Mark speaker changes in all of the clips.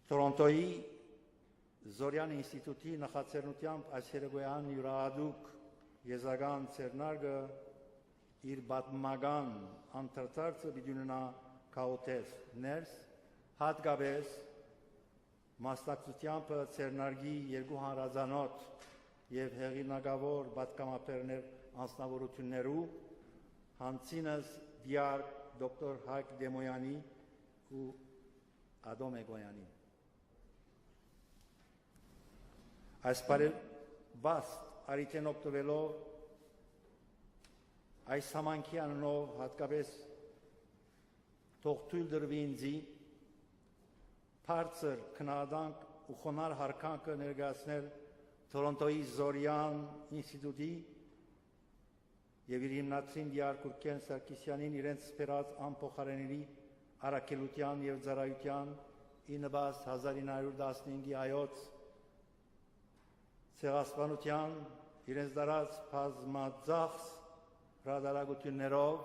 Speaker 1: Torontoյի Զորյան ինստիտուտի նախաձեռնությամբ այս երեկոյան յուրահատուկ եզական ցերնարգը իր պատմական անդրադարձը պիտի ունենա քաոթես ներս հատկապես մասնակցությամբ ցերնարգի երկու հանրազանոթ եւ հեղինակավոր պատգամապերներ անձնավորություններու հանցինս դիար դոկտոր Hayk Demoyani ու Egoyan Այս բարեբաստ արիտեն օգտվելով այս համանքի անունով հատկապես թող թույլ դրվի ինձի բարձր քննադանք ու խոնար հարկանքը ներկայացնել Թորոնտոյի Զորյան ինստիտուտի եւ իր հիմնադրին դիար Քուրքեն Սարգսյանին իրենց սպերած անփոխարինելի առաքելության եւ ծառայության իննբաս 1915-ի այոց ցեղասպանության իրենց դարած բազմածախս հրադարագություններով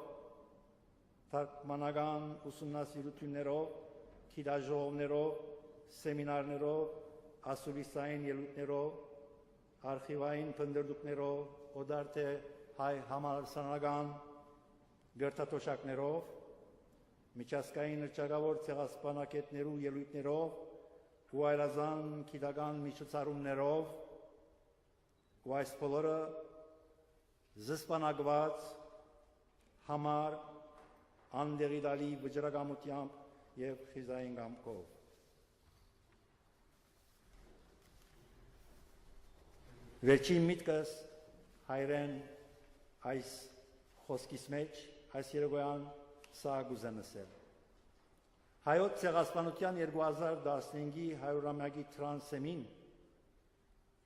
Speaker 1: թարգմանական ուսումնասիրություններով գիտաժողովներով սեմինարներով ասուլիսային ելույթներով արխիվային փնտրտուքներով օդարթե հայ համալսարանական գրթաթոշակներով միջազգային հռչակավոր ցեղասպանակետներու ելույթներով ու այլազան գիտական միջոցառումներով ու այս բոլորը զսպանակված համար անդերի դալի վճռակամությամբ եւ խիզային կամքով վերջին միտքս հայրեն այս խոսքիս մեջ այս երեկոյան սա գուզենսել հայոց ցեղասպանության 2015-ի 100-ամյակի տրանսեմին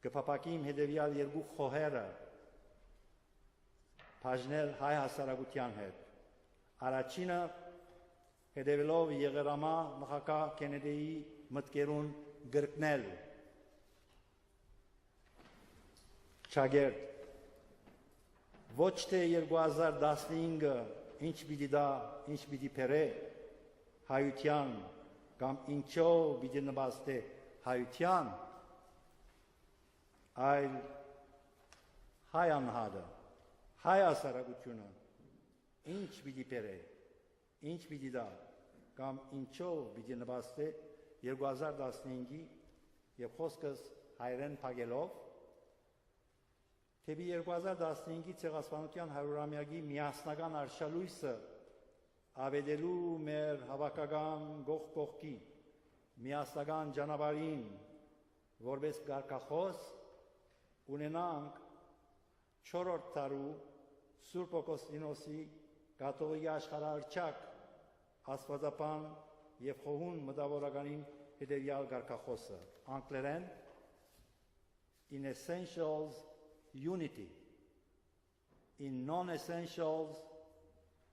Speaker 1: կփապակիմ հետևյալ երկու խոհերը բաժնել հայ հասարակության հետ առաջինը հետևելով եղերամա նախագահ Քենեդիի մտքերուն գրկնել Չագերտ ոչ թե 2015-ը ինչ պիտի դա ինչ պիտի փերե հայության կամ ինչով պիտի նպաստե հայության այլ հայ անհատը հայ հասարակությունը ինչ պիտի փերե ինչ պիտի դա կամ ինչով պիտի նպաստե 2015-ի եւ խոսքս հայրեն փակելով Թեպի 2015-ի ցեղասպանության 100-ամյակի միասնական արշալույսը ավետելու մեր հավաքական գողկողքի միասնական ճանապարհին որպես կարգախոս ունենանք 4-րդ տարու Սուրբ Օգոստինոսի կաթողիկի աշխարհարչակ աստվածապան եւ խոհուն մտավորականին հետեւյալ կարգախոսը անգլերեն in essentials unity, in non-essentials,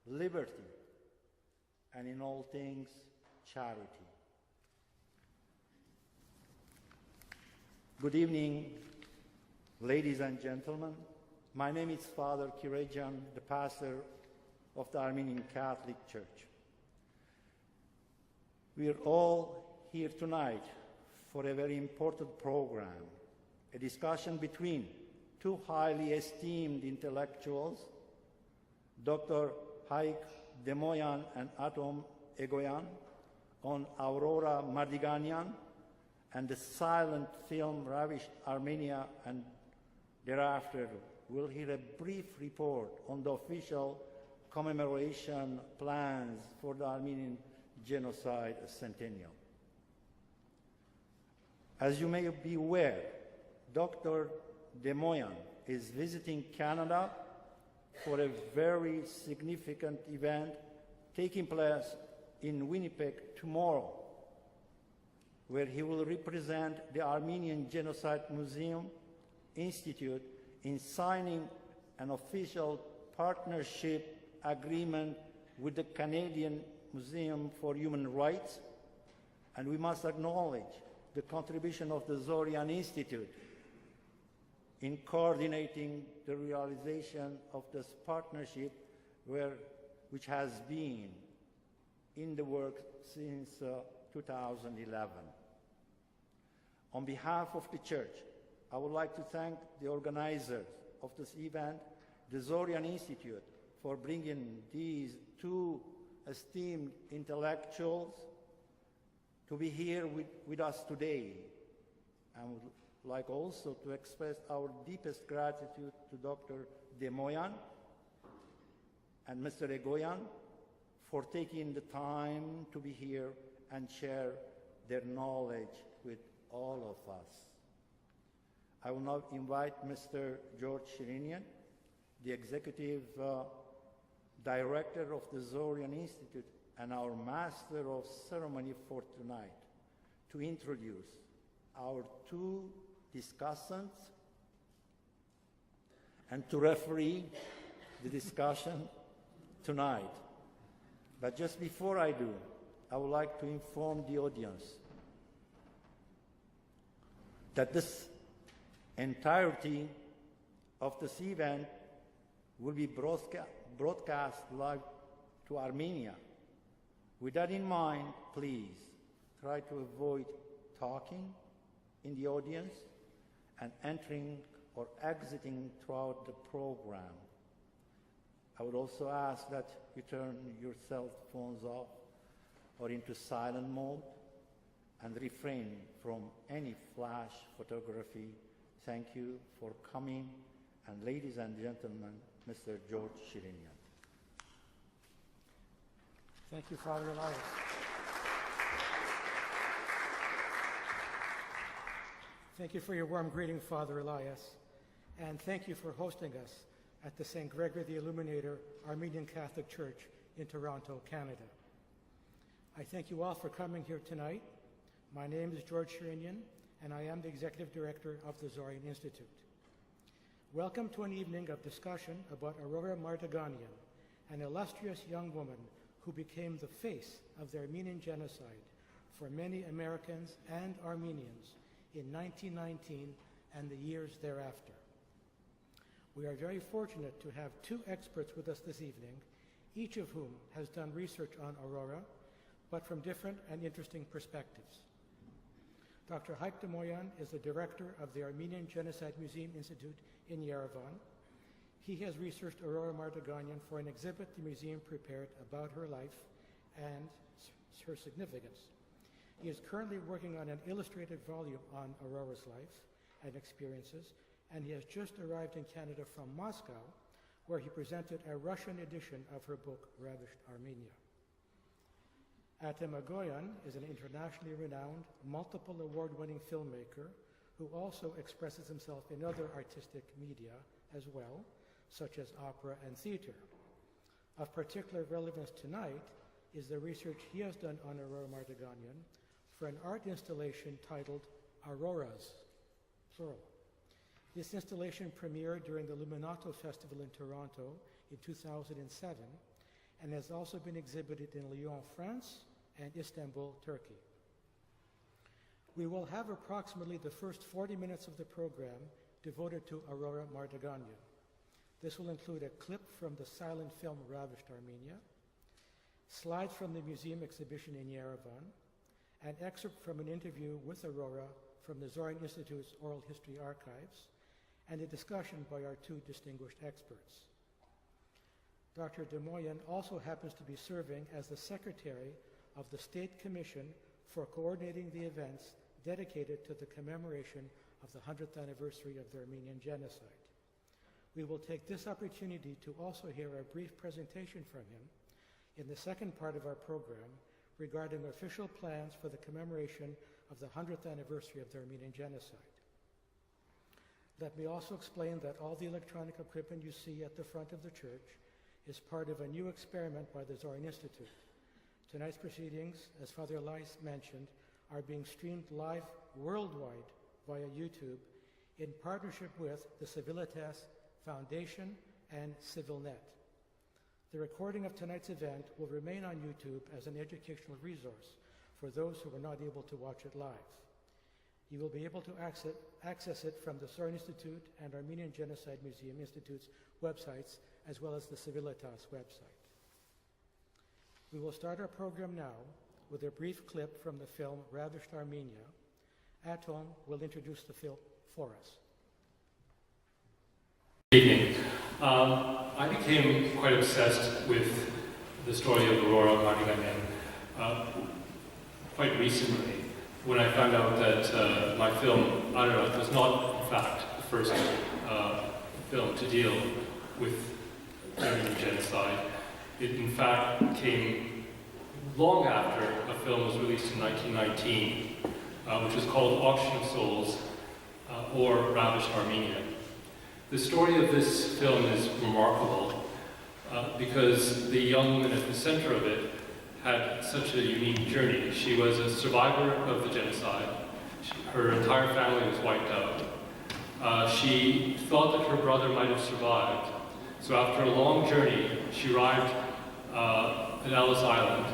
Speaker 1: liberty, and in all things, charity. Good evening, ladies and gentlemen. My name is Father Kirejan, the pastor of the Armenian Catholic Church. We are all here tonight for a very important program, a discussion between two highly esteemed intellectuals, Dr. Hayk Demoyan and Egoyan, on Aurora Mardiganian and the silent film Ravished Armenia, and thereafter we'll hear a brief report on the official commemoration plans for the Armenian Genocide Centennial. As you may be aware, Dr. Demoyan is visiting Canada for a very significant event taking place in Winnipeg tomorrow, where he will represent the Armenian Genocide Museum Institute in signing an official partnership agreement with the Canadian Museum for Human Rights, and we must acknowledge the contribution of the Zoryan Institute in coordinating the realization of this partnership, which has been in the works since 2011. On behalf of the Church, I would like to thank the organizers of this event, the Zorian Institute, for bringing these two esteemed intellectuals to be here with us today. I would like also to express our deepest gratitude to Dr. Demoyan and Mr. Egoyan for taking the time to be here and share their knowledge with all of us. I will now invite Mr. George Shirinian, the Executive Director of the Zorian Institute and our Master of Ceremony for tonight, to introduce our two discussants and to referee the discussion tonight. But just before I do, I would like to inform the audience that this entirety of this event will be broadcast live to Armenia. With that in mind, please try to avoid talking in the audience and entering or exiting throughout the program. I would also ask that you turn your cell phones off or into silent mode and refrain from any flash photography. Thank you for coming, and ladies and gentlemen, Mr. George Shirinian.
Speaker 2: Thank you, Father Elias. Thank you for your warm greeting, Father Elias, and thank you for hosting us at the St. Gregory the Illuminator Armenian Catholic Church in Toronto, Canada. I thank you all for coming here tonight. My name is George Shirinian, and I am the Executive Director of the Zorian Institute. Welcome to an evening of discussion about Aurora Mardiganian, an illustrious young woman who became the face of the Armenian genocide for many Americans and Armenians in 1919 and the years thereafter. We are very fortunate to have two experts with us this evening, each of whom has done research on Aurora, but from different and interesting perspectives. Dr. Hayk Demoyan is the director of the Armenian Genocide Museum Institute in Yerevan. He has researched Aurora Mardiganian for an exhibit the museum prepared about her life and her significance. He is currently working on an illustrated volume on Aurora's life and experiences, and he has just arrived in Canada from Moscow, where he presented a Russian edition of her book, Ravished Armenia. Egoyan is an internationally renowned, multiple award-winning filmmaker who also expresses himself in other artistic media as well, such as opera and theater. Of particular relevance tonight is the research he has done on Aurora Mardiganian for an art installation titled Auroras, plural. This installation premiered during the Luminato Festival in Toronto in 2007 and has also been exhibited in Lyon, France, and Istanbul, Turkey. We will have approximately the first 40 minutes of the program devoted to Aurora Mardiganian. This will include a clip from the silent film Ravished Armenia, slides from the museum exhibition in Yerevan, an excerpt from an interview with Aurora from the Zorian Institute's Oral History Archives, and a discussion by our two distinguished experts. Dr. Demoyan also happens to be serving as the Secretary of the State Commission for coordinating the events dedicated to the commemoration of the 100th anniversary of the Armenian Genocide. We will take this opportunity to also hear a brief presentation from him in the second part of our program regarding official plans for the commemoration of the 100th anniversary of the Armenian Genocide. Let me also explain that all the electronic equipment you see at the front of the church is part of a new experiment by the Zorian Institute. Tonight's proceedings, as Father Elias mentioned, are being streamed live worldwide via YouTube in partnership with the Civilitas Foundation and CivilNet. The recording of tonight's event will remain on YouTube as an educational resource for those who were not able to watch it live. You will be able to access it from the Zorian Institute and Armenian Genocide Museum Institute's websites, as well as the Civilitas website. We will start our program now with a brief clip from the film Ravished Armenia, Atom will introduce the film for us.
Speaker 3: Good evening. I became quite obsessed with the story of Aurora Mardiganian quite recently when I found out that my film, Aurora, was not, in fact, the first film to deal with Armenian genocide. It, in fact, came long after a film was released in 1919, which was called Auction of Souls, or Ravished Armenia. The story of this film is remarkable because the young woman at the center of it had such a unique journey. She was a survivor of the genocide. Her entire family was wiped out. She thought that her brother might have survived. So after a long journey, she arrived at Ellis Island,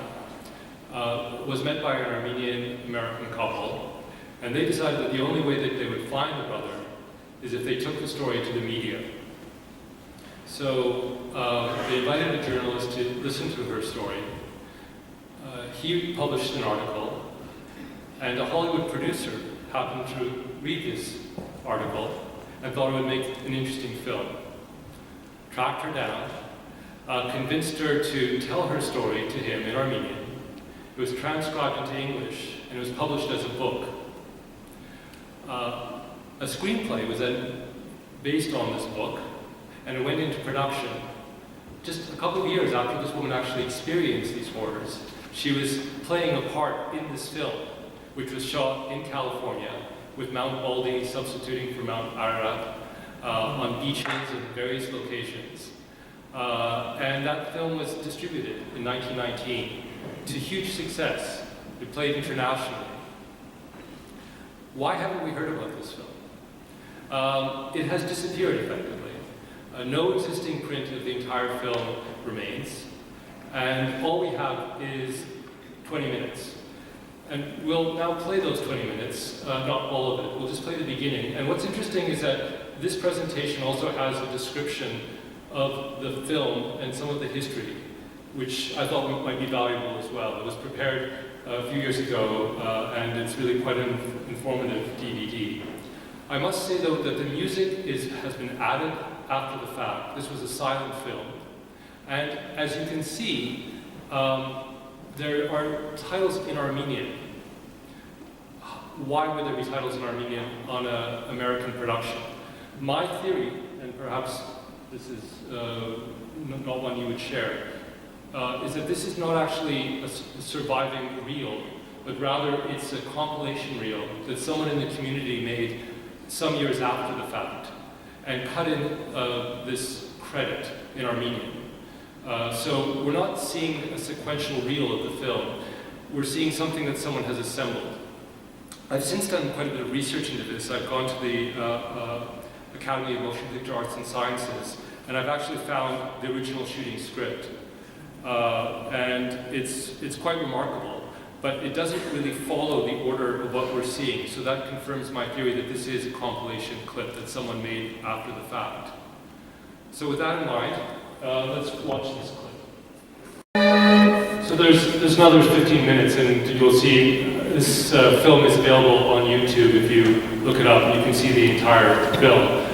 Speaker 3: was met by an Armenian-American couple, and they decided that the only way that they would find the brother is if they took the story to the media. So they invited a journalist to listen to her story. He published an article, and a Hollywood producer happened to read this article and thought it would make an interesting film. Tracked her down, convinced her to tell her story to him in Armenian. It was transcribed into English, and it was published as a book. A screenplay was then based on this book, and it went into production just a couple of years after this woman actually experienced these horrors. She was playing a part in this film, which was shot in California, with Mount Baldy substituting for Mount Ararat, on beaches in various locations. And that film was distributed in 1919 to huge success. It played internationally. Why haven't we heard about this film? It has disappeared effectively. No existing print of the entire film remains, and all we have is 20 minutes. And we'll now play those 20 minutes, not all of it. We'll just play the beginning. And what's interesting is that this presentation also has a description of the film and some of the history, which I thought might be valuable as well. It was prepared a few years ago, and it's really quite an informative DVD. I must say, though, that the music has been added after the fact. This was a silent film. And as you can see, there are titles in Armenian. Why would there be titles in Armenian on an American production? My theory, and perhaps this is not one you would share, is that this is not actually a surviving reel, but rather it's a compilation reel that someone in the community made some years after the fact and cut in this credit in Armenian. So we're not seeing a sequential reel of the film. We're seeing something that someone has assembled. I've since done quite a bit of research into this. I've gone to the Academy of Motion Picture Arts and Sciences, and I've actually found the original shooting script. And it's quite remarkable, but it doesn't really follow the order of what we're seeing. So that confirms my theory that this is a compilation clip that someone made after the fact. So with that in mind, let's watch this clip. So there's another 15 minutes, and you'll see this film is available on YouTube. If you look it up, you can see the entire film.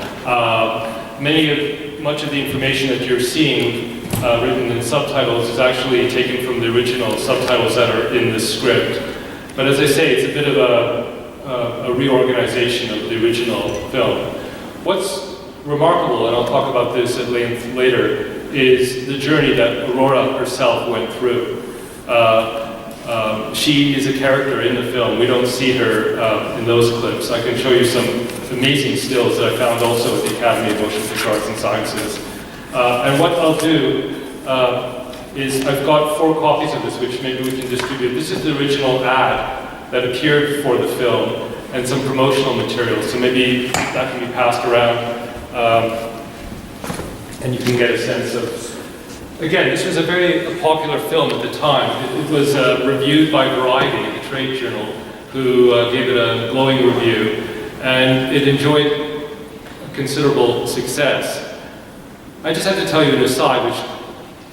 Speaker 3: Much of the information that you're seeing written in subtitles is actually taken from the original subtitles that are in the script. But as I say, it's a bit of a reorganization of the original film. What's remarkable, and I'll talk about this at length later, is the journey that Aurora herself went through. She is a character in the film. We don't see her in those clips. I can show you some amazing stills that I found also at the Academy of Motion Picture Arts and Sciences. And what I'll do is I've got 4 copies of this, which maybe we can distribute. This is the original ad that appeared for the film and some promotional materials. So maybe that can be passed around and you can get a sense of. Again, this was a very popular film at the time. It was reviewed by Variety, the trade journal, who gave it a glowing review, and it enjoyed considerable success. I just have to tell you an aside, which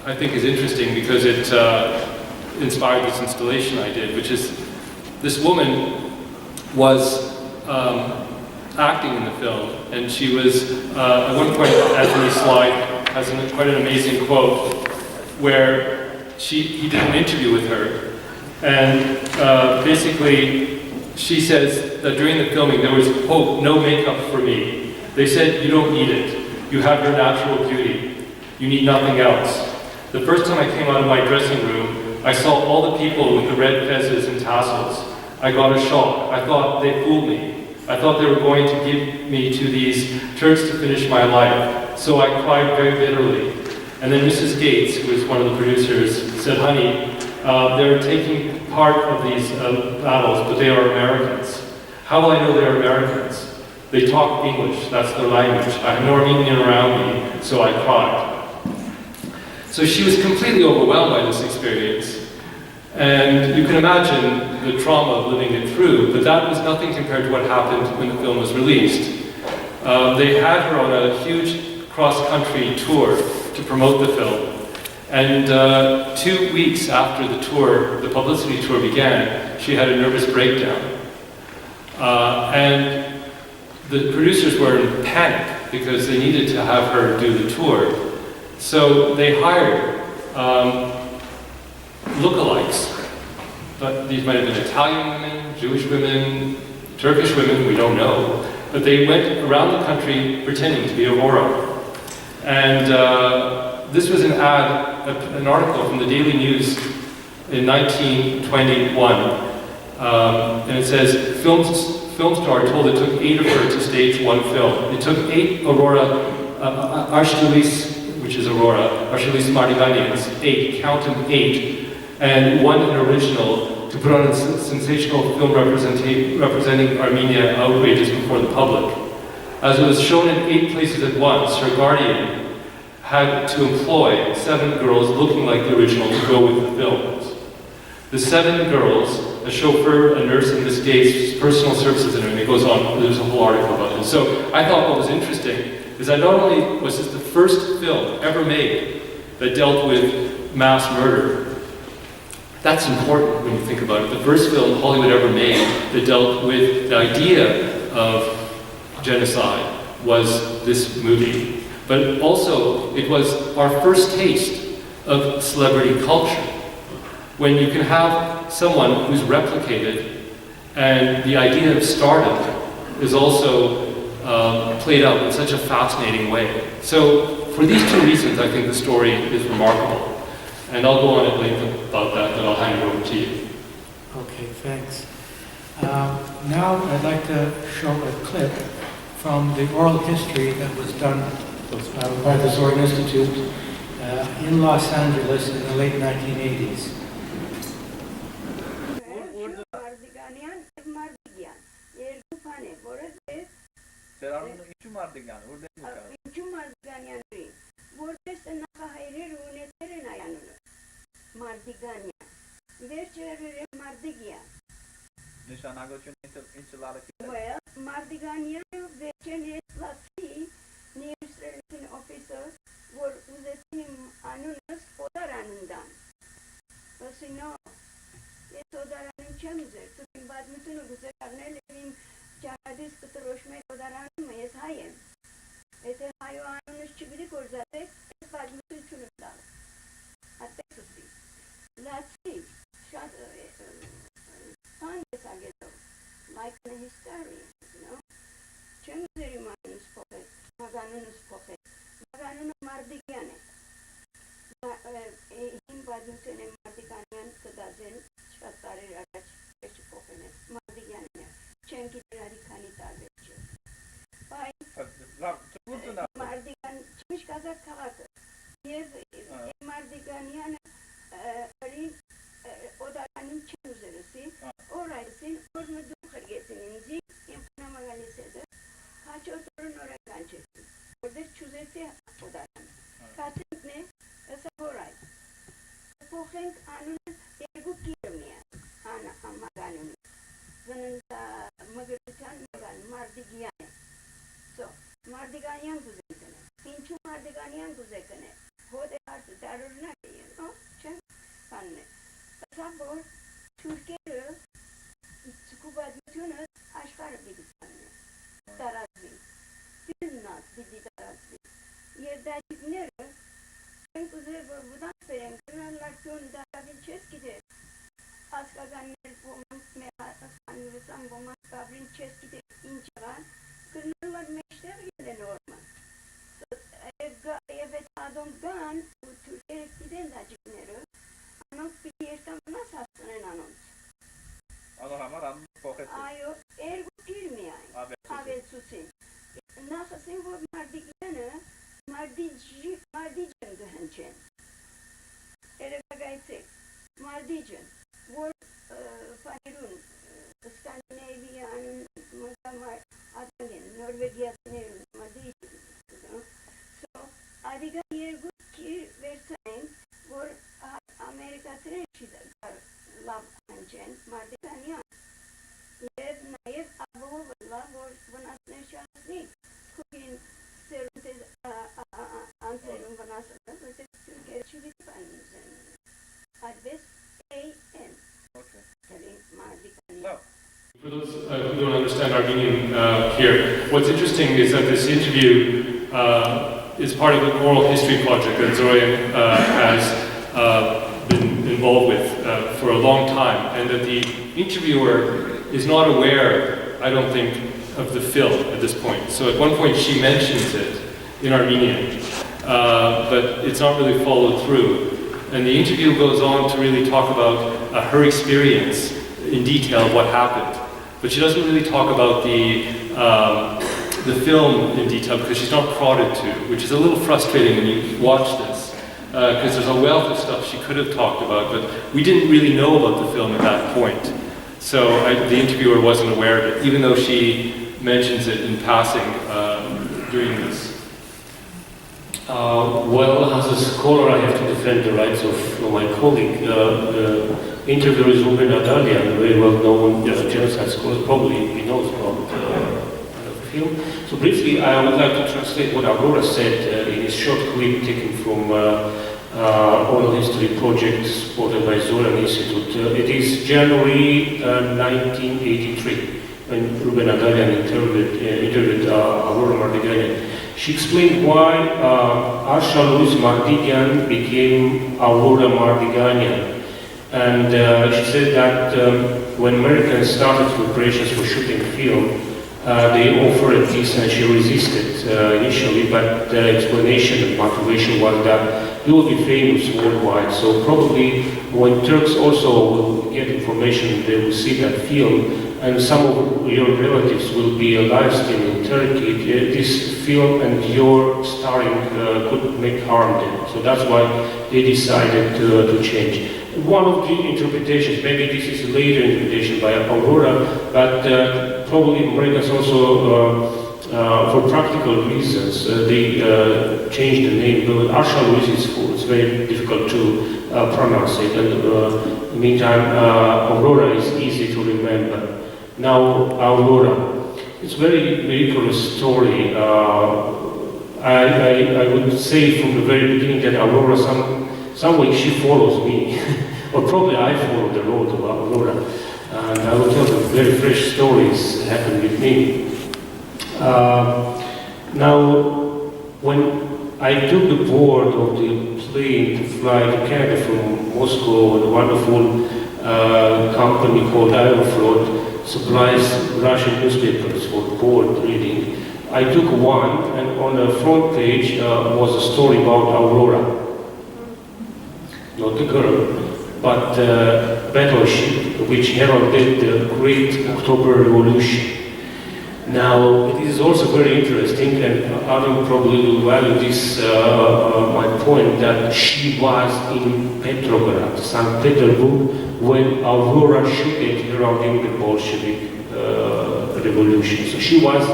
Speaker 3: I think is interesting because it inspired this installation I did, which is this woman was acting in the film, and she was, at one point, Anthony's slide has quite an amazing quote, where he did an interview with her, and basically, she says that during the filming, there was, quote, no makeup for me. They said, you don't need it. You have your natural beauty. You need nothing else. The first time I came out of my dressing room, I saw all the people with the red fezzes and tassels. I got a shock. I thought they fooled me. I thought they were going to give me to these Turks to finish my life. So I cried very bitterly. And then Mrs. Gates, who was one of the producers, said, honey, they're taking part of these battles, but they are Americans. How will I know they're Americans? They talk English, that's their language. I have no Armenian around me, so I cried. So she was completely overwhelmed by this experience. And you can imagine the trauma of living it through, but that was nothing compared to what happened when the film was released. They had her on a huge cross-country tour to promote the film. And 2 weeks after the tour, the publicity tour began, she had a nervous breakdown. And the producers were in panic because they needed to have her do the tour. So they hired lookalikes, but these might have been Italian women, Jewish women, Turkish women, we don't know. But they went around the country pretending to be Aurora. And this was an article from the Daily News in 1921. And it says, film star told it took 8 of her to stage one film. It took 8 Aurora, Archdulis, which is Aurora, Archdulis Mardiganians, 8, count them 8, and 1 an original to put on a sensational film representing Armenia outrages before the public. As it was shown in 8 places at once, her guardian had to employ 7 girls looking like the original to go with the films. The 7 girls, a chauffeur, a nurse, and Miss Gates, personal services, and it goes on. There's a whole article about this. So I thought what was interesting is that not only was this the first film ever made that dealt with mass murder, that's important when you think about it. The first film Hollywood ever made that dealt with the idea of genocide was this movie. But also, it was our first taste of celebrity culture. When you can have someone who's replicated, and the idea of stardom is also played out in such a fascinating way. So, for these 2 reasons, I think the story is remarkable. And I'll go on at length about that, but I'll hand it over to you.
Speaker 2: Okay, thanks. Now I'd like to show a clip from the oral history that was done by the Zorn Institute in Los Angeles in the late 1980s.
Speaker 4: Well, Mardiganian veçeniz lati niyüslerinin ofisör vor uzetim anunus odaranından. Vasino odaranın çemzer. Tukim badmutunu güzel arnelevim çahadis kıtıroşme odaranın mı hayem. Ete hayo anunus çibiri korzate es badmutu çulumdal. Hatta tutti. Lati şad hangi sagedo. Like the historian, you know. Chemzeri manus pohet, maganunus pohet, maganunu Mardigiane. Him badmutene Mardiganian kadazen şatları araç geçi pohene Mardigiane. Çenki radikani tabetçi. Bay Mardigan çimiş kazak kağıtı. Yev Mardiganian arin odaranın çemzerisi. Orayısın ornu dukargesinin implemagalisede kaç oturun oraya geçti. Orada çözeti odaran. Katin ne? Esa oray. Pohenk gomas kabrin cheskite inchagan kırnırlar meşter gelen orman. Evet adam gan Türkiye giden de cinero. Anok bilirtam nasıl hastanen anons.
Speaker 5: Ano hamar an pocket.
Speaker 4: Ayo ergo kirmi ay. Avel susin. Nakasin bu Mardiganian Mardigan gehanchen. Ele bagayse Mardigan. Bu Panirun Scandinavian Magamar Adangin Norvegia Nerun Mardigan. So adiga yergo ki versain vor Amerika trenchida lab hanchen Mardiganian. Yev naev abo valla vor vanas neshasni. Kugin seruntes anterum vanas nese Türkiye çivit panzen. Adves A.N.
Speaker 5: Okay.
Speaker 4: Telling Mardiganian.
Speaker 5: No.
Speaker 3: For those who don't understand Armenian here, what's interesting is that this interview is part of an oral history project that Zoran has been involved with for a long time, and that the interviewer is not aware, I don't think, of the film at this point. So at one point she mentions it in Armenian, but it's not really followed through. And the interview goes on to really talk about her experience in detail, what happened. But she doesn't really talk about the film in detail because she's not prodded to, which is a little frustrating when you watch this, because there's a wealth of stuff she could have talked about, but we didn't really know about the film at that point. So the interviewer wasn't aware of it, even though she mentions it in passing during this.
Speaker 6: Well, as a scholar, I have to defend the rights of my colleague. The interviewer is Mardiganian, a very well-known genocide scholar, probably he knows about the film. So briefly, I would like to translate what Aurora said in a short clip taken from Oral History Project supported by Zoran Institute. It is January 1983 when Mardiganian interviewed Aurora Mardiganian. She explained why Asha Louise Mardiganian became Aurora Mardiganian. And she said that when Americans started preparations for shooting film, they offered this and she resisted initially, but the explanation and motivation was that you will be famous worldwide. So probably when Turks also will get information, they will see that film, and some of your relatives will be alive still in Turkey. This film and your starring could make harm them. So that's why they decided to change. One of the interpretations, maybe this is a later interpretation by Aurora, but probably Americans also, for practical reasons, they changed the name. But Asha Louise is full. It's very difficult to pronounce it. And in the meantime, Aurora is easy to remember. Now, Aurora. It's a very miraculous story. I would say from the very beginning that Aurora, some way she follows me, or probably I follow the road of Aurora, and I will tell them very fresh stories happen with me. Now, when I took the board of the plane to fly to Canada from Moscow, the wonderful company called Aurora supplies Russian newspapers for board reading. I took one, and on the front page was a story about Aurora. Not the girl, but the battleship which heralded the Great October Revolution. Now, it is also very interesting, and Adam probably will value this, my point, that she was in Petrograd, St. Petersburg, when Aurora shooted heralding the Bolshevik revolution. So she was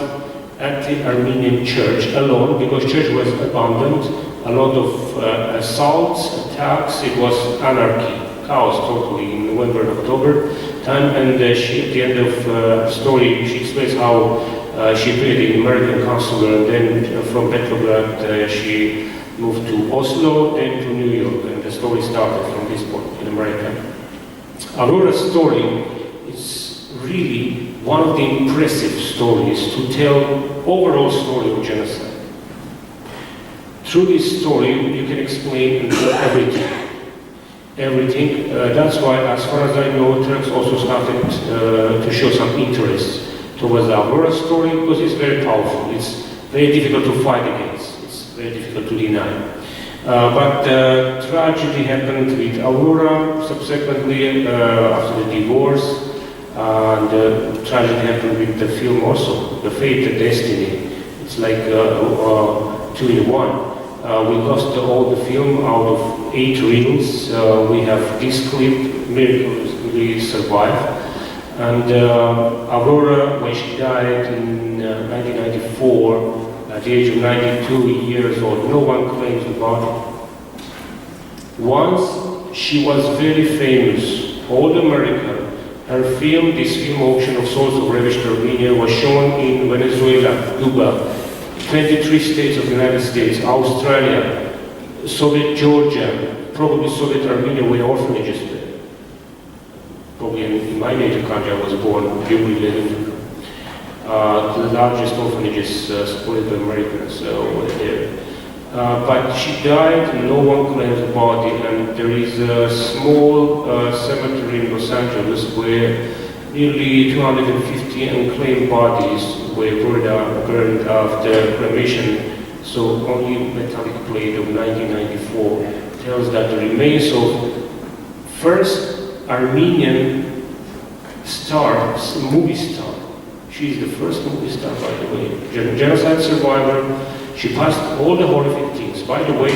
Speaker 6: at the Armenian church alone, because church was abandoned, a lot of assaults, attacks, it was anarchy, chaos totally in November and October time, and she, at the end of the story, she explains how she prayed in American consular, and then from Petrograd she moved to Oslo, then to New York, and the story started from this point in America. Aurora's story is really one of the impressive stories to tell overall story of genocide. Through this story, you can explain everything. everything. That's why, as far as I know, Turks also started to show some interest towards the Aurora story because it's very powerful. It's very difficult to fight against. It's very difficult to deny. But tragedy happened with Aurora subsequently after the divorce, and tragedy happened with the film also, The Fate, The Destiny. It's like 2 in 1. We lost all the film out of 8 reels. We have this clip, miraculously survived. And Aurora, when she died in 1994, at the age of 92 years old, no one claims about it. Once she was very famous, all America. Her film, this film, Auction of Souls of Ravished Armenia, was shown in Venezuela, Cuba, 23 states of the United States, Australia, Soviet Georgia, probably Soviet Armenia, were orphanages there. Probably in my native country, I was born, the largest orphanages supported by Americans were there. But she died, and no one claims about it, and there is a small cemetery in Los Angeles where nearly 250 unclaimed bodies were burned after cremation. So only metallic plate of 1994 tells that the remains of first Armenian star, movie star. She is the first movie star, by the way, genocide survivor. She passed all the horrific things. By the way,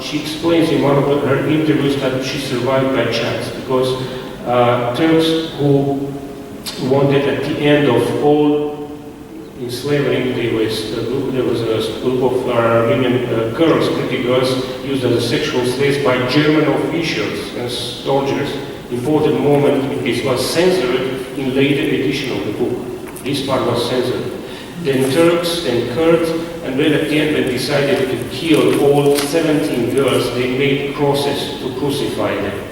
Speaker 6: she explains in one of her interviews that she survived by chance because Turks who wanted at the end of all enslaving, there was a group of Armenian girls, pretty girls, used as sexual slaves by German officials and soldiers. Important moment, this was censored in later edition of the book. This part was censored. Then Turks and Kurds, and then at the end they decided to kill all 17 girls, they made crosses to crucify them.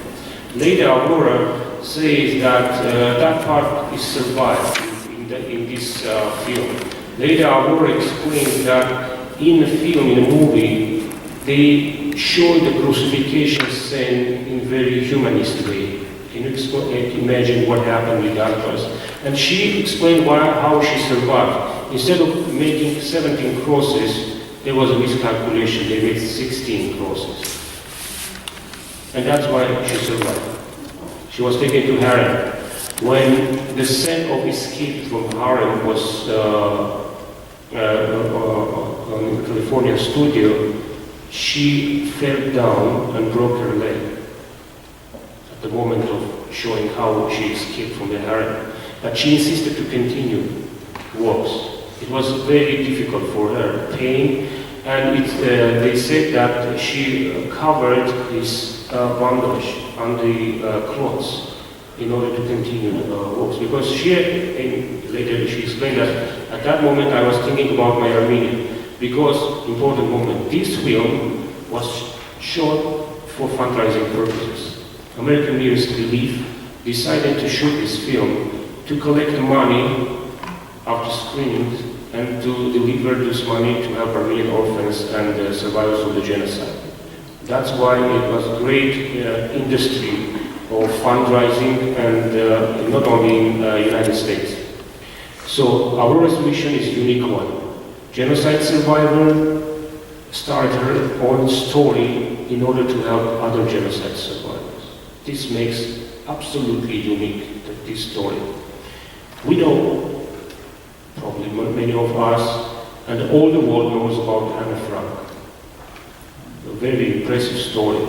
Speaker 6: Later Aurora says that that part is survived in this film. Later Aurora explains that in the film, in the movie, they show the crucifixion scene in very humanist way. Can you imagine what happened with that person? And she explained how she survived. Instead of making 17 crosses, there was a miscalculation. They made 16 crosses. And that's why she survived. She was taken to harem. When the scene of escape from harem was on the California studio, she fell down and broke her leg at the moment of showing how she escaped from the harem. But she insisted to continue works. It was very difficult for her, pain, and they said that she covered this bandage on the clothes in order to continue the works. Because later she explained that at that moment I was thinking about my Armenian. Because, important moment, this film was shot for fundraising purposes. American News Relief decided to shoot this film to collect money after screenings and to deliver this money to help Armenian orphans and survivors of the genocide. That's why it was a great industry of fundraising, and not only in the United States. So Aurora's mission is a unique one. Genocide survivor started her own story in order to help other genocide survivors. This makes absolutely unique this story. We know, probably many of us, and all the world knows about Anne Frank. A very impressive story.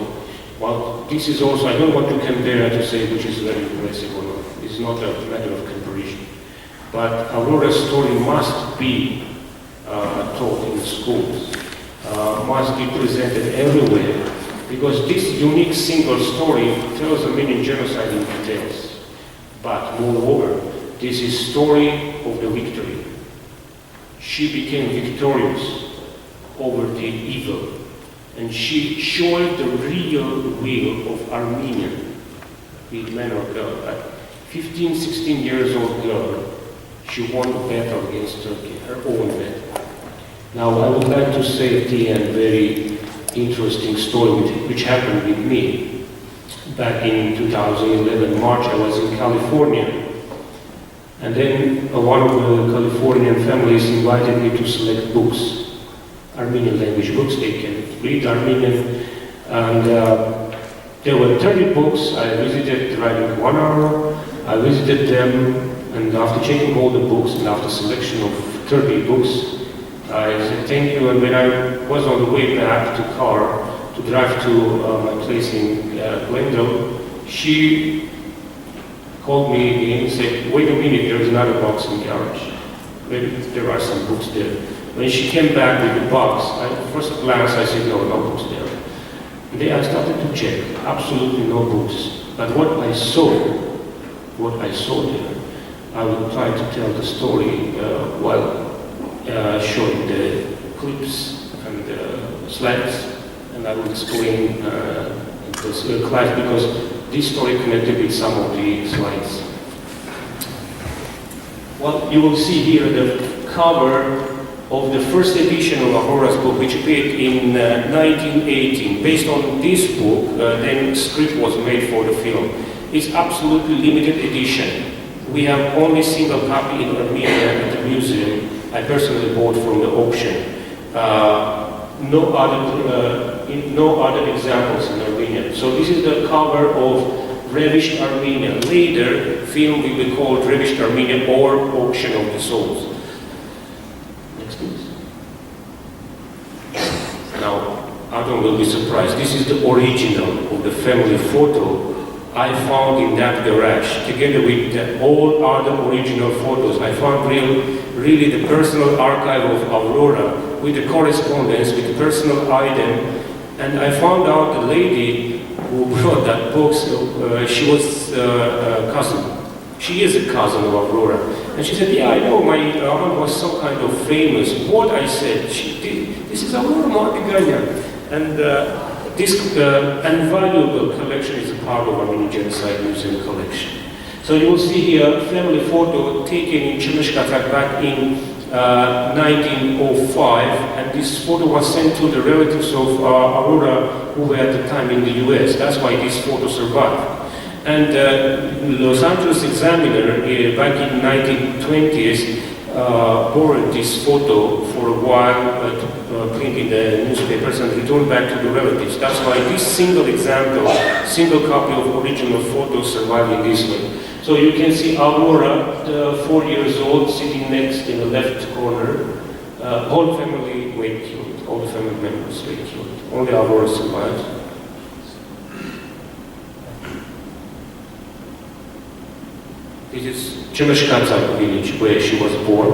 Speaker 6: Well, this is also, I don't want to compare to say which is very impressive or not. It's not a matter of comparison. But Aurora's story must be taught in the schools, must be presented everywhere, because this unique single story tells Armenian genocide in details. But moreover, this is story of the victory. She became victorious over the evil, and she showed the real will of Armenian, be it man or girl. At 15, 16 years old girl, she won the battle against Turkey, her own battle. Now, I would like to say at the end very interesting story which happened with me. Back in 2011, March, I was in California. And then one of the Californian families invited me to select books, Armenian language books. They can read Armenian. And there were 30 books. I visited right in 1 hour. I visited them, and after checking all the books and after selection of 30 books, I said thank you. And when I was on the way back to car to drive to my place in Glendale, she called me and said, wait a minute, there is another box in the garage. Maybe there are some books there. When she came back with the box, at first glance I said, no books there. And then I started to check, absolutely no books. But what I saw there, I would try to tell the story while showing the clips and slides, and I will explain in this class because this story connected with some of the slides. Well, you will see here the cover of the first edition of Aurora's book, which appeared in 1918. Based on this book, then script was made for the film. It's absolutely limited edition. We have only single copy in Armenia at the museum. I personally bought from the auction. No other examples in Armenia. So this is the cover of Revished Armenia. Later, film will be called Revished Armenia or Auction of the Souls. Next, please. Now, Adam will be surprised. This is the original of the family photo I found in that garage, together with all other original photos. I found really the personal archive of Aurora, with the correspondence, with the personal item, and I found out the lady who brought that book, she was a cousin. She is a cousin of Aurora. And she said, yeah, I know, my aunt was some kind of famous. What I said, she did, this is Aurora Mardiganian. And this invaluable collection is a part of Armenian Genocide Museum collection. So you will see here a family photo taken in Chemishkatak back in 1905, and this photo was sent to the relatives of Aurora who were at the time in the US. That's why this photo survived. And Los Angeles Examiner back in 1920s borrowed this photo for a while to print in the newspapers and returned back to the relatives. That's why this single example, single copy of original photos survived in this way. So you can see Aurora, 4 years old, sitting next in the left corner. Whole family were killed. All the family members were killed. Only Aurora survived. This is Chemishkatak village where she was born.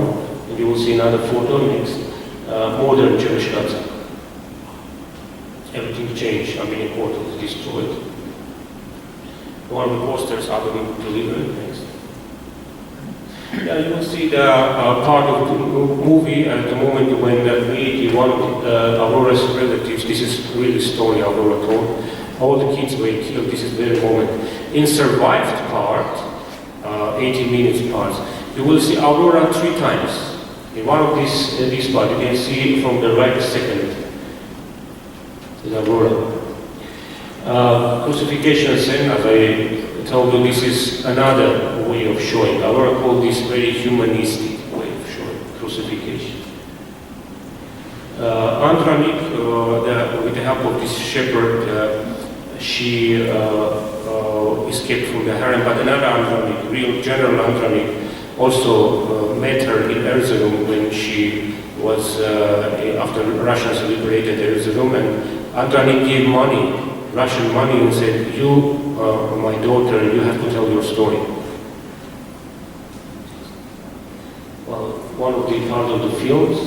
Speaker 6: And you will see another photo next. Modern Chemishkatak. Everything changed. Armenian quarter was destroyed. One of the posters are going to deliver next. Yeah, you will see the part of the movie at the moment when one of Aurora's relatives, this is really the story Aurora told, all the kids were killed, this is the moment. In survived part, 18 minutes part, you will see Aurora 3 times. In one of this part, you can see from the right second, is Aurora. Crucifixion scene, as I told you, this is another way of showing. Aurora called this very humanistic way of showing crucifixion. Andranik, with the help of this shepherd, she escaped from the harem, but another Andranik, real General Andranik, also met her in Erzurum when she was, after Russians liberated Erzurum, and Andranik gave money, Russian money, and said, you, my daughter, you have to tell your story. Well, one of the parts of the films,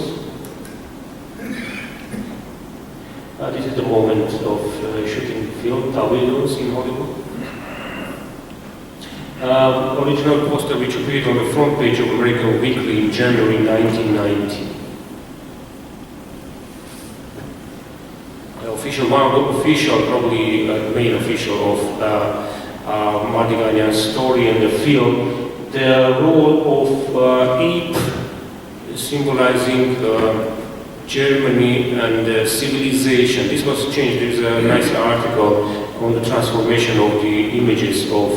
Speaker 6: this is the moment of shooting the film, Tawilos in Hollywood. Original poster which appeared on the front page of American Weekly in January 1990. One of the official, probably the main official of Mardiganian's story and the film, the role of ape symbolizing Germany and civilization. This was changed. There's a nice article on the transformation of the images of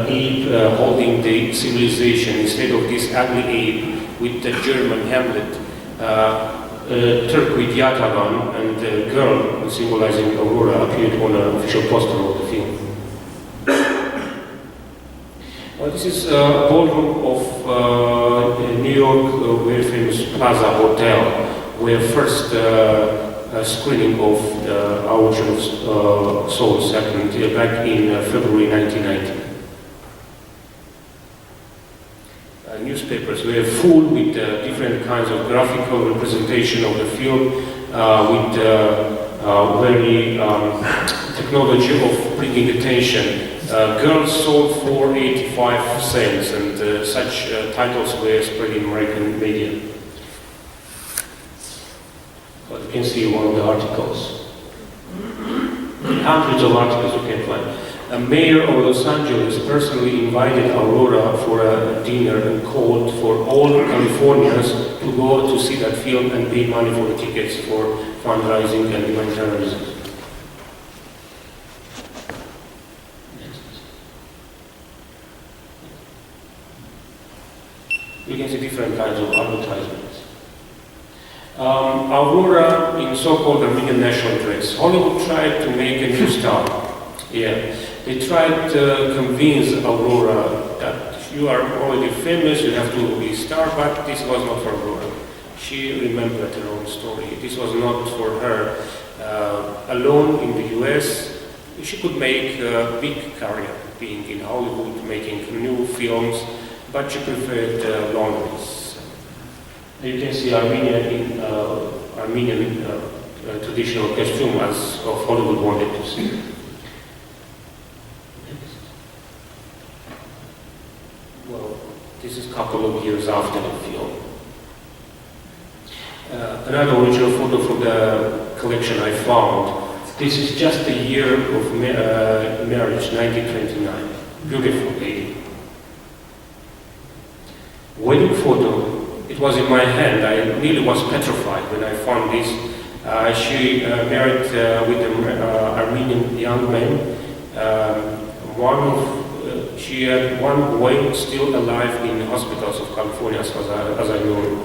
Speaker 6: ape holding the civilization instead of this ugly ape with the German Hamlet, Turk with Yatagan, and the girl symbolizing Aurora appeared on an official poster of the film. This is a ballroom of New York, very famous Plaza Hotel, where first screening of the Auction of Souls happened back in February 1990. Newspapers were full with different kinds of graphical representation of the film, with very technology of bringing attention. Girls sold for 85 cents, and such titles were spread in American media. But you can see one of the articles. Hundreds of articles you can find. A mayor of Los Angeles personally invited Aurora for a dinner and called for all Californians to go to see that film and pay money for the tickets for fundraising and humanitarianism. You can see different kinds of advertisements. Aurora in so-called Armenian national dress. Hollywood tried to make a new star. Yeah, they tried to convince Aurora that if you are already famous, you have to be a star, but this was not for Aurora. She remembered her own story. This was not for her alone in the US. She could make a big career being in Hollywood, making new films, but she preferred loneliness. You can see Armenian traditional costume as of Hollywood wanted to see. Well, this is a couple of years after the film. Another original photo from the collection I found. This is just the year of marriage, 1929. Beautiful lady. Wedding photo, it was in my hand. I nearly was petrified when I found this. She married with an Armenian young man. She had one boy still alive in hospitals of California, as I know.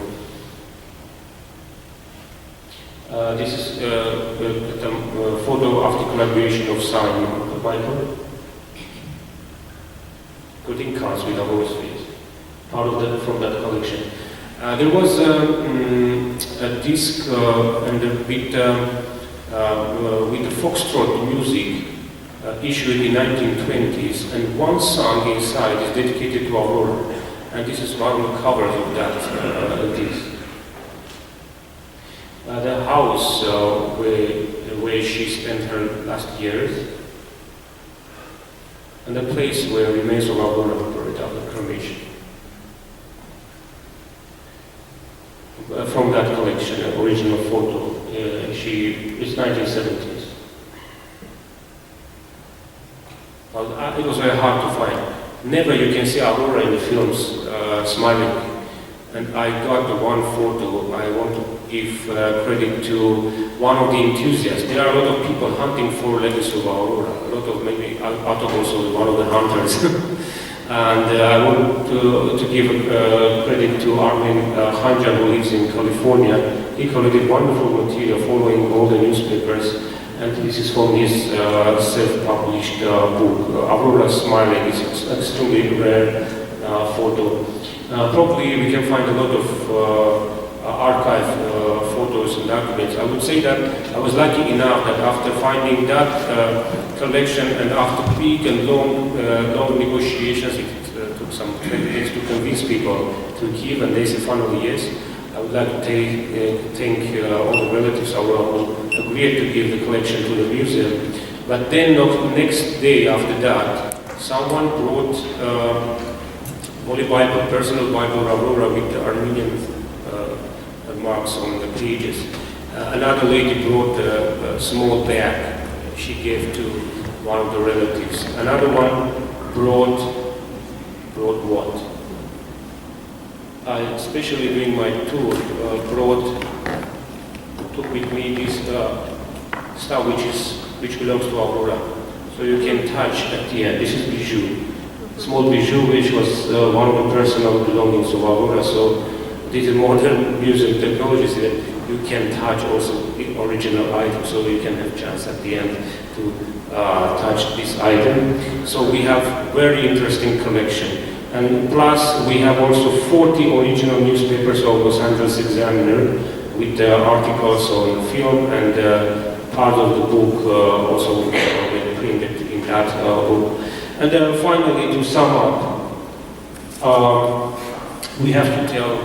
Speaker 6: This is a photo after collaboration of Simon Michael. Greeting cards with Aurora's face. Part of that, from that collection. There was a disc and with the foxtrot music issued in the 1920s, and one song inside is dedicated to Aurora, and this is one of the covers of that disc. The house where she spent her last years, and the place where remains of Aurora were buried after cremation. From that collection, an original photo. It's 1970s. Well, it was very hard to find. Never you can see Aurora in the films smiling. And I got the one photo. I want to give credit to one of the enthusiasts. There are a lot of people hunting for legacy of Aurora. A lot of maybe Otto also one of the hunters. And I want to give credit to Armin Hanja, who lives in California. He collected wonderful material following all the newspapers, and this is from his self-published book. Aurora Smiling is an extremely rare photo. Probably we can find a lot of archive photos and documents. I would say that I was lucky enough that after finding that collection and after big and long negotiations, it took some 20 days to convince people to give, and they said finally yes. I would like to thank all the relatives who agreed to give the collection to the museum. But then the next day after that, someone brought Holy Bible, personal Bible Aurora with the Armenian marks on the pages. Another lady brought a small bag she gave to one of the relatives. Another one brought what? I, especially during my tour, brought took with me this stuff which belongs to Aurora. So you can touch at the end. This is bijou, small bijou, which was one of the personal belongings of Aurora. So this is modern museum technologies that you can touch also the original item. So you can have chance at the end to touch this item. So we have very interesting collection. And plus we have also 40 original newspapers of Los Angeles Examiner with articles on film, and part of the book also printed in that book. And then finally, to sum up, we have to tell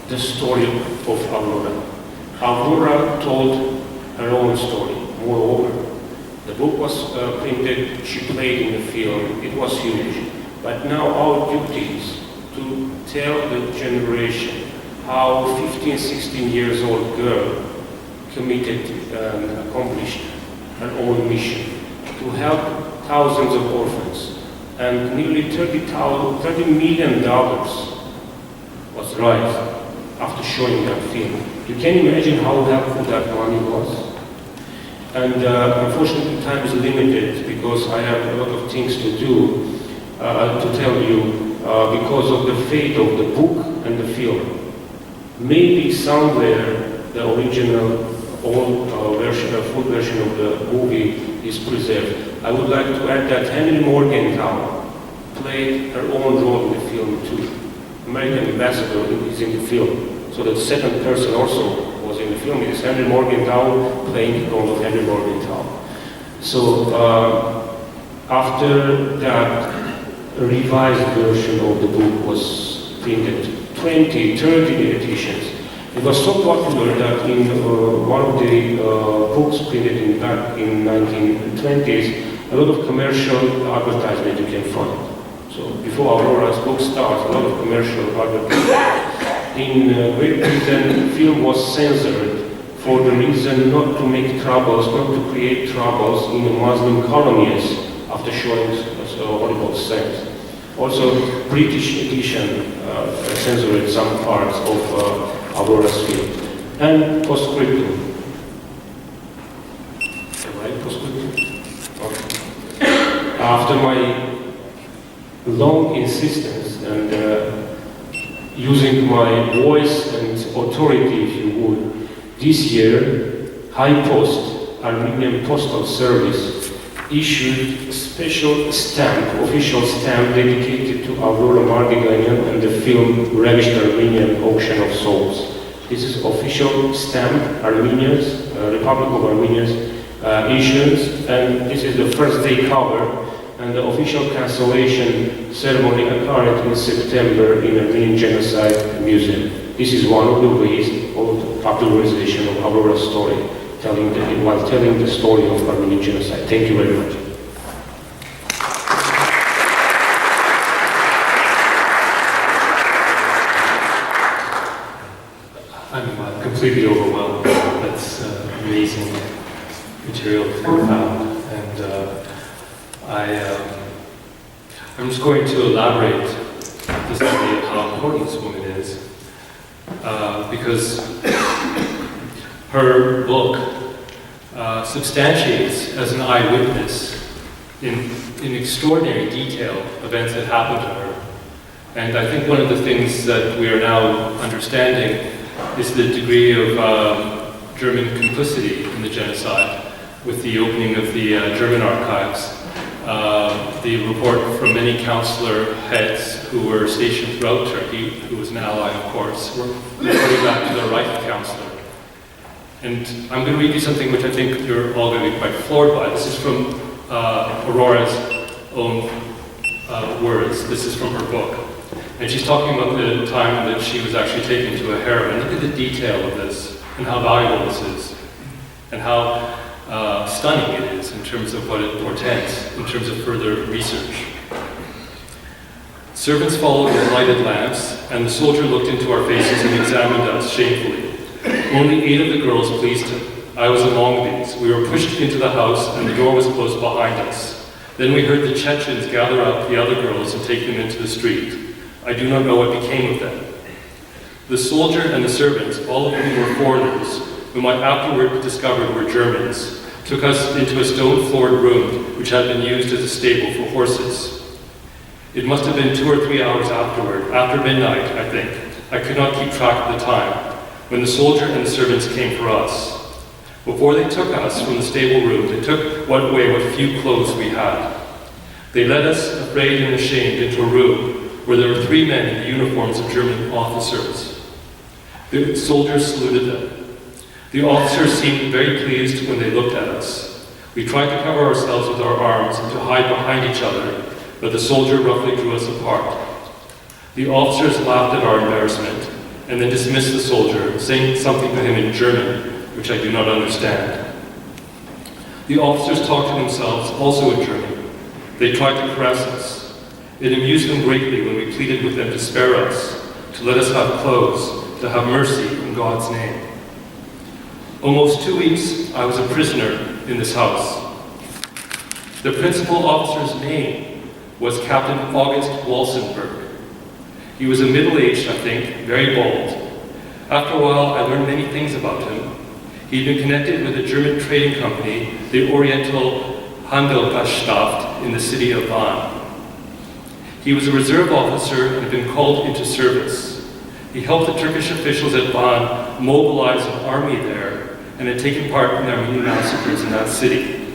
Speaker 6: the story of Aurora. Aurora told her own story. Moreover, the book was printed, she played in the film, it was huge. But now our duty is to tell the generation how 15, 16 years old girl committed and accomplished her own mission to help thousands of orphans. And nearly $30 million was raised after showing that film. You can imagine how helpful that money was. And unfortunately time is limited because I have a lot of things to do to tell you because of the fate of the book and the film. Maybe somewhere the original old full version of the movie is preserved. I would like to add that Henry Morgenthau played her own role in the film too. American ambassador is in the film. So the second person also was in the film. It is Henry Morgenthau playing the role of Henry Morgenthau. So after that, a revised version of the book was printed, 20, 30 editions. It was so popular that in one of the books printed back in 1920s, a lot of commercial advertisement you can find. So before Aurora's book starts, a lot of commercial advertisement. In Great Britain, the film was censored for the reason not to make troubles, not to create troubles in the Muslim colonies after showing horrible scenes. Also, British edition censored some parts of Aurora's film. And postscriptum. Right, postscriptum? Okay. After my long insistence and using my voice and authority, if you would, this year, High Post, Armenian Postal Service, issued a special stamp, official stamp dedicated to Aurora Mardiganian and the film Ravished Armenian Ocean of Souls. This is official stamp, Armenians, Republic of Armenia's issues, and this is the first day cover, and the official cancellation ceremony occurred in September in the Armenian Genocide Museum. This is one of the ways of the popularization of Aurora's story, while telling the story of Armenian genocide. Thank you very much.
Speaker 3: I'm completely overwhelmed. That's amazing material to found. And I'm just going to elaborate this idea of how important this woman is, because her book substantiates as an eyewitness in extraordinary detail events that happened to her. And I think one of the things that we are now understanding is the degree of German complicity in the genocide with the opening of the German archives. The report from many counselor heads who were stationed throughout Turkey, who was an ally, of course, were reporting back to their Reich counselor. And I'm going to read you something which I think you're all going to be quite floored by. This is from Aurora's own words. This is from her book. And she's talking about the time that she was actually taken to a harem. And look at the detail of this, and how valuable this is, and how stunning it is in terms of what it portends, in terms of further research. Servants followed with lighted lamps, and the soldier looked into our faces and examined us shamefully. Only 8 of the girls pleased him. I was among these. We were pushed into the house, and the door was closed behind us. Then we heard the Chechens gather up the other girls and take them into the street. I do not know what became of them. The soldier and the servants, all of whom were foreigners, whom I afterward discovered were Germans, took us into a stone-floored room which had been used as a stable for horses. It must have been 2 or 3 hours afterward, after midnight, I think, I could not keep track of the time, when the soldier and the servants came for us. Before they took us from the stable room, they took away what few clothes we had. They led us, afraid and ashamed, into a room where there were 3 men in the uniforms of German officers. The soldiers saluted them. The officers seemed very pleased when they looked at us. We tried to cover ourselves with our arms and to hide behind each other, but the soldier roughly drew us apart. The officers laughed at our embarrassment and then dismissed the soldier, saying something to him in German, which I do not understand. The officers talked to themselves, also in German. They tried to caress us. It amused them greatly when we pleaded with them to spare us, to let us have clothes, to have mercy in God's name. Almost 2 weeks, I was a prisoner in this house. The principal officer's name was Captain August Walsenberg. He was a middle-aged, I think, very bald. After a while, I learned many things about him. He'd been connected with a German trading company, the Oriental Handelsgaststätte in the city of Bonn. He was a reserve officer and had been called into service. He helped the Turkish officials at Bonn mobilize an army there and had taken part in the Armenian massacres in that city.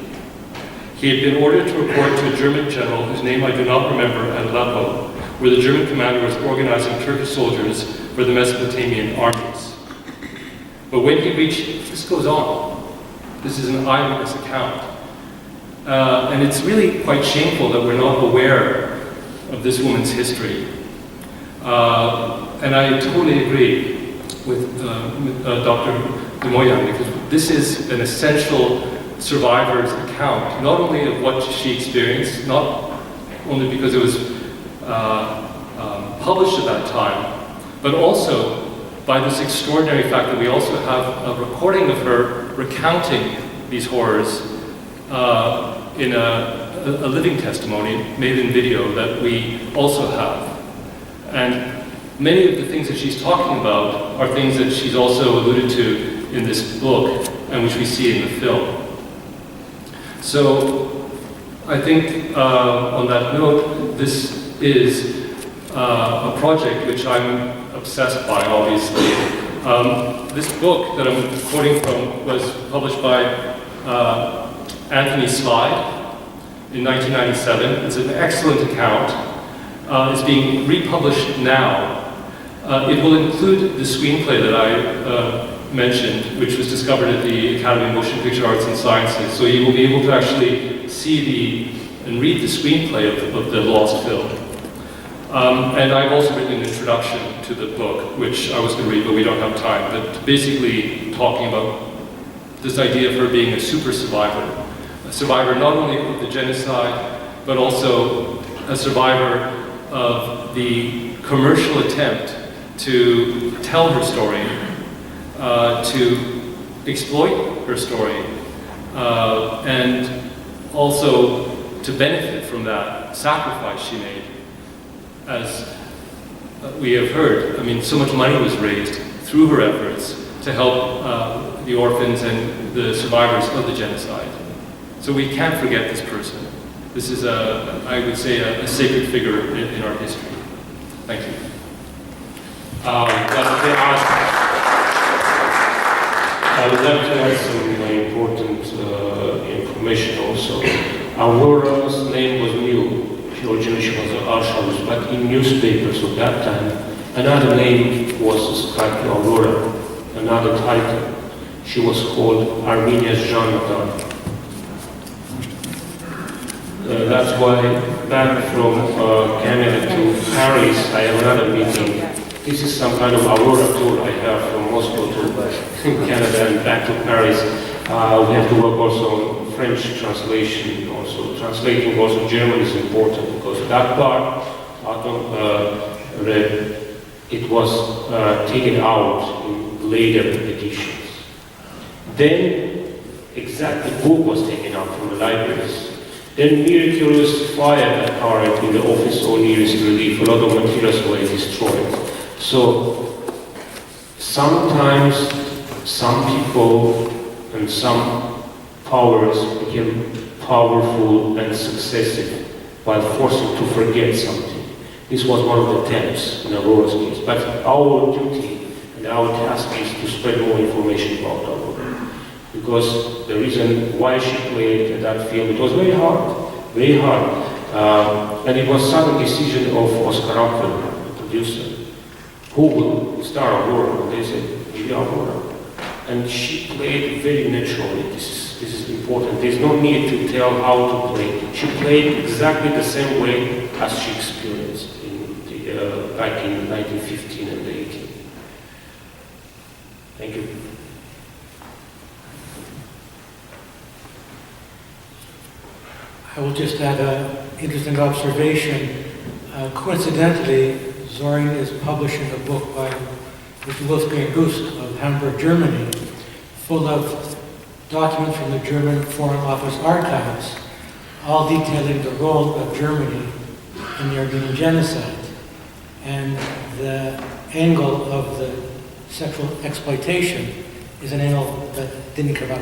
Speaker 3: He had been ordered to report to a German general whose name I do not remember at Aleppo, where the German commander was organizing Turkish soldiers for the Mesopotamian armies. But when he reached, this goes on. This is an eyewitness account. And it's really quite shameful that we're not aware of this woman's history. And I totally agree with Dr. Demoyan, because this is an essential survivor's account, not only of what she experienced, not only because it was published at that time, but also by this extraordinary fact that we also have a recording of her recounting these horrors in a living testimony made in video that we also have. And many of the things that she's talking about are things that she's also alluded to in this book and which we see in the film. So I think on that note, this is a project which I'm obsessed by, obviously. This book that I'm quoting from was published by Anthony Slide in 1997. It's an excellent account. It's being republished now. It will include the screenplay that I mentioned, which was discovered at the Academy of Motion Picture Arts and Sciences. So you will be able to actually see and read the screenplay of the lost film. And I've also written an introduction to the book, which I was going to read, but we don't have time. But basically talking about this idea of her being a super survivor. A survivor not only of the genocide, but also a survivor of the commercial attempt to tell her story, to exploit her story, and also to benefit from that sacrifice she made. As we have heard, I mean, so much money was raised through her efforts to help the orphans and the survivors of the genocide. So we can't forget this person. This is, I would say, a sacred figure in our history. Thank you.
Speaker 6: I would like to add some important information also. Aurora's name was new. Originally she was Arshavus, but in newspapers of that time, another name was ascribed to Aurora, another title. She was called Armenia's Jeanne d'Arc. That's why back from Canada to Paris, I have another meeting. This is some kind of Aurora tour I have from Moscow to Canada and back to Paris. We have to work also on French translation, also translating also German is important because that part, it was taken out in later editions. Then, the book was taken out from the libraries. Then miraculous fire occurred in the office or nearest relief. A lot of materials were destroyed. So sometimes some people and some powers became powerful and successive while forcing to forget something. This was one of the attempts in Aurora's case. But our duty and our task is to spread more information about Aurora. Because the reason why she played that film, it was very hard, very hard. And it was a sudden decision of Oscar Apfel, the producer, who will star Aurora. And they said, maybe Aurora. And she played very naturally. This is important. There's no need to tell how to play. She played exactly the same way as she experienced back in 1915 and 18. Thank you.
Speaker 2: I will just add an interesting observation. Coincidentally, Zorin is publishing a book by Mr. Wolfgang Gust of Hamburg, Germany, full of documents from the German Foreign Office archives, all detailing the role of Germany in the Armenian genocide. And the angle of the sexual exploitation is an angle that didn't come out.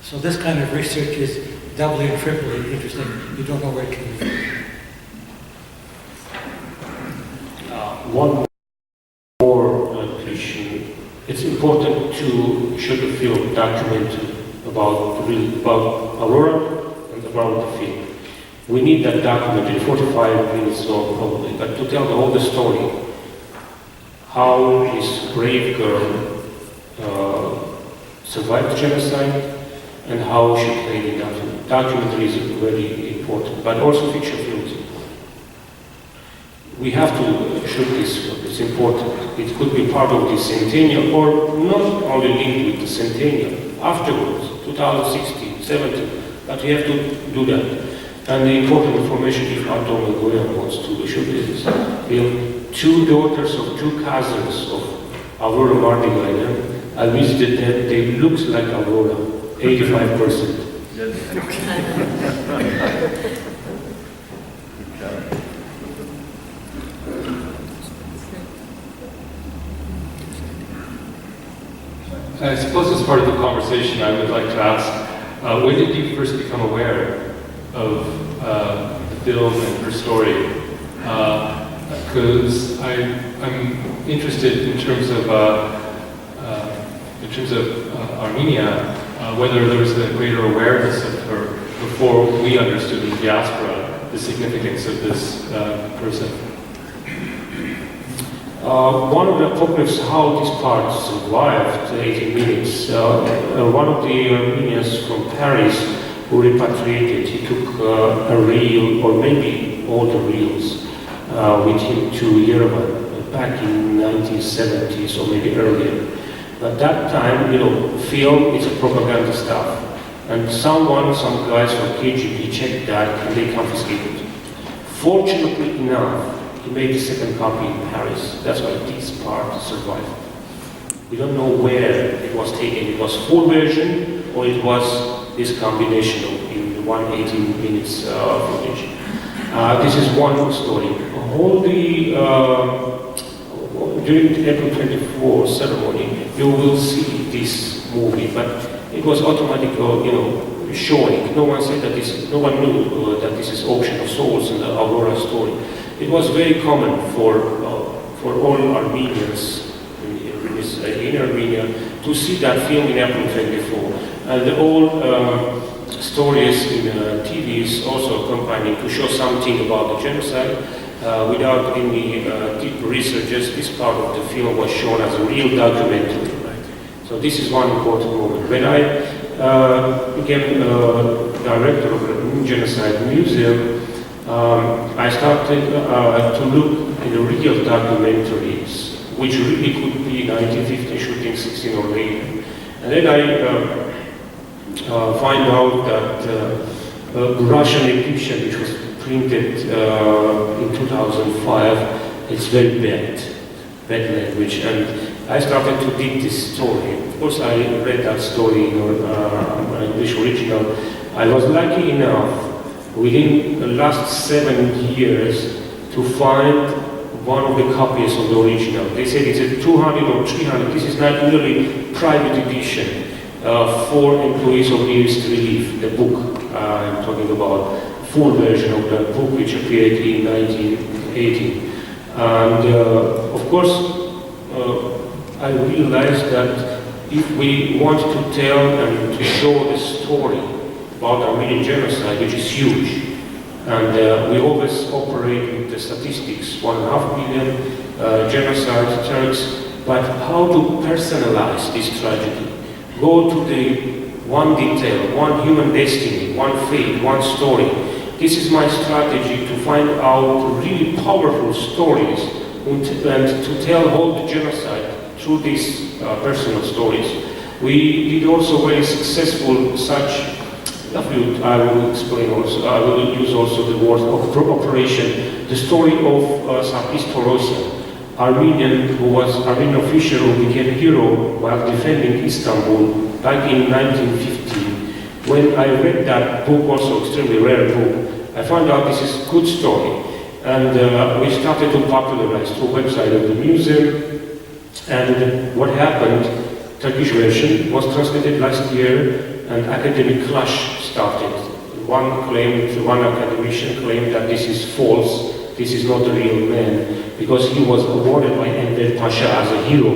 Speaker 2: So this kind of research is doubly and triply interesting. You don't know where it came from.
Speaker 6: One more question. It's important to show the film documentary about Aurora and about the film. We need that documentary, 45 minutes long probably, but to tell the whole story. How this brave girl survived genocide and how she played in that. Documentary is very important, but also feature film is important. We have to shoot this film, it's important. It could be part of the centennial, or not only linked with the centennial, afterwards, 2016, 17, but we have to do that. And the important information, if Egoyan wants to shoot this film, 2 daughters of 2 cousins of Aurora Mardiganian, I visited them, they look like Aurora, 85%.
Speaker 3: I suppose as part of the conversation, I would like to ask, when did you first become aware of the film and her story? Because I'm interested in terms of Armenia, whether there was a greater awareness of her before we understood in the diaspora the significance of this person. One of the problems how this part survived 18 minutes, one of the Armenians from Paris who repatriated, he took a reel, or maybe all the reels, with him to Yerevan back in 1970s or maybe earlier. At that time, film is a propaganda stuff. And some guys from KGB checked that and they confiscated it. Fortunately enough, he made the second copy in Paris. That's why this part survived. We don't know where it was taken. It was full version or it was this combination in 118 minutes footage. This is one story. During the April 24 ceremony, you will see this movie, but it was automatically, showing. No one said that no one knew that this is Auction of Souls and the Aurora story. It was very common for all Armenians in Armenia to see that film in April 24. And all stories in TVs also accompanying to show something about the genocide. Without any deep researches, this part of the film was shown as a real documentary. So this is one important moment. When I became director of the Genocide Museum, I started to look in the real documentaries, which really could be 1950 shooting, 16 or later. And then I find out that Russian Egyptian, which was printed in 2005, it's very bad language. And I started to dig this story. Of course, I read that story in English original. I was lucky enough within the last 7 years to find
Speaker 6: one of the copies of the original. They said it's a 200 or 300. This is not really private edition for employees of Nearest Relief, the book I'm talking about, full version of the book which appeared in 1980. And of course, I realized that if we want to tell and to show the story about Armenian genocide, which is huge, and we always operate with the statistics, 1.5 million genocide Turks, but how to personalize this tragedy? Go to the one detail, one human destiny, one fate, one story. This is my strategy to find out really powerful stories and to tell all the genocide through these personal stories. We did also very successful such, I will explain also, I will use also the word of operation, the story of Sarkis Torosyan, Armenian official who became a hero while defending Istanbul back in 1915. When I read that book, also extremely rare book, I found out this is a good story. And we started to popularize through website of the museum. And what happened, Turkish version was translated last year, and academic clash started. One academician claimed that this is false, this is not a real man, because he was awarded by Enver Pasha as a hero,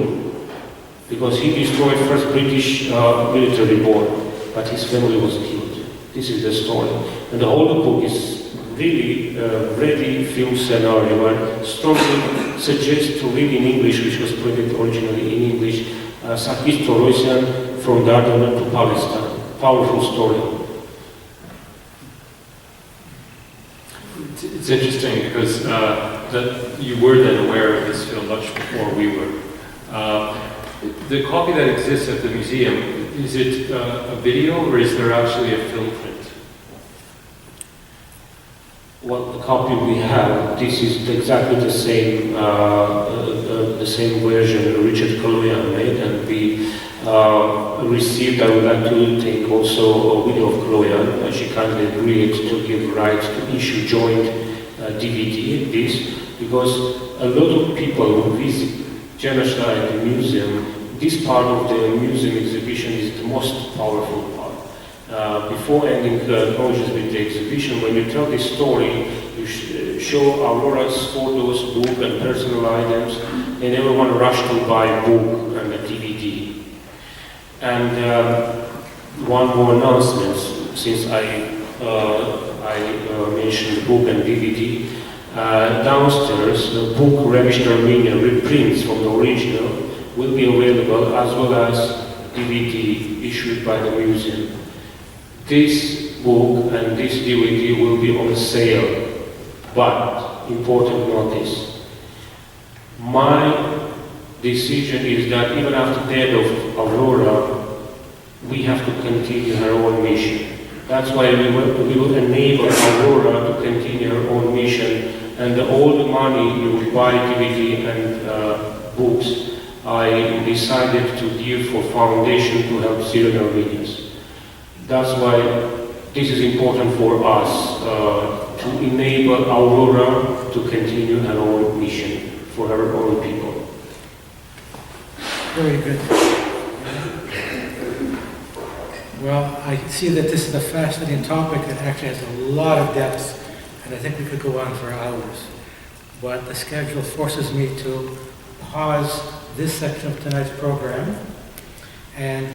Speaker 6: because he destroyed first British military board, but his family was killed. This is the story. And the whole book is really ready film scenario. I strongly suggest to read in English, which was printed originally in English, Sarkis Torosyan, From Dardanelles to Palestine. Powerful story.
Speaker 3: It's interesting because that you were then aware of this film much before we were. The copy that exists at the museum, is it a video or is there actually a film print?
Speaker 6: Well, the copy we have, this is exactly the same version Richard Kaloyan made, and we received. I would like to thank also a widow of Kaloyan. She kindly agreed to give rights to issue joint DVD this, because a lot of people who visit Genocide Museum, this part of the museum exhibition is the most powerful part. Before ending acknowledges with the exhibition, when you tell this story, you show Aurora's photos, book and personal items, and everyone rushed to buy a book and a DVD. And one more announcement, since I mentioned the book and DVD. Downstairs, the book Revision Armenian reprints from the original will be available, as well as DVD issued by the museum. This book and this DVD will be on sale, but important notice. My decision is that even after the death of Aurora, we have to continue her own mission. That's why we will enable Aurora to continue her own mission, and all the money you will buy DVD and books, I decided to give for foundation to help Syrian Armenians. That's why this is important for us to enable Aurora to continue her own mission for her own people.
Speaker 2: Very good. Well, I see that this is a fascinating topic that actually has a lot of depth, and I think we could go on for hours. But the schedule forces me to pause this section of tonight's program and